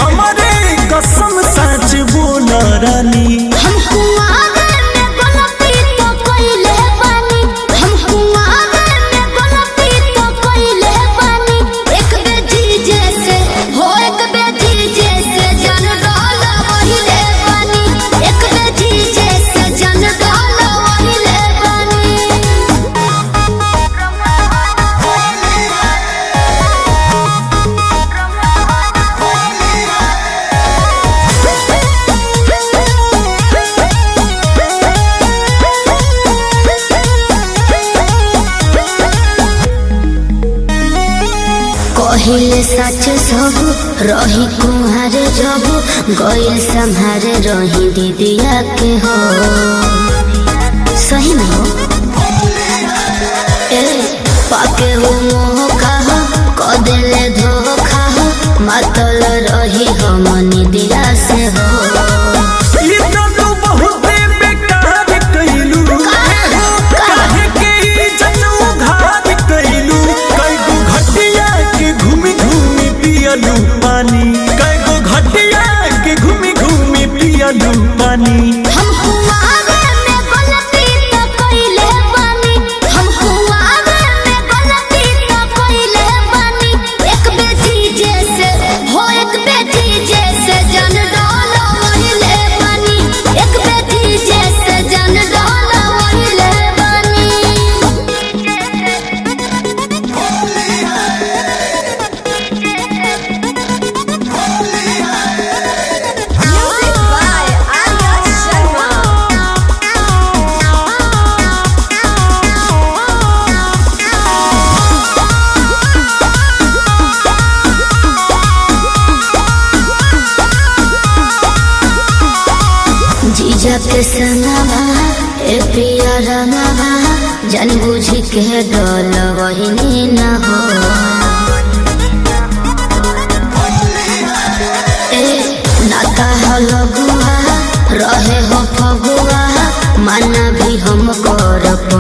हमारे कसम सच बोल रानी। पहिले सच सब रही कुम्हारे जब गइल संहारे रही दीदिया के हो सही में हो पाके हो मोह कहा कदेले धोखा मतल रही हम निदिया से हो। पानी कई गो घटिया के घूमी घूमी पियलू पानी। हम कुआरे में गलती तो कइले बानी, हम कुआरे में गलती तो कइले बानी। एक बेटी जैसे हो एक बेटी जैसे जन डालो वहिले बानी, एक बेटी जैसे जन डालो वहिले बानी। जीजा के सनवा ए प्रिया रंगवा जन बुझी के डोल वही न हो नाता हो लगुआ रहे हो फगुआ माना भी हम कर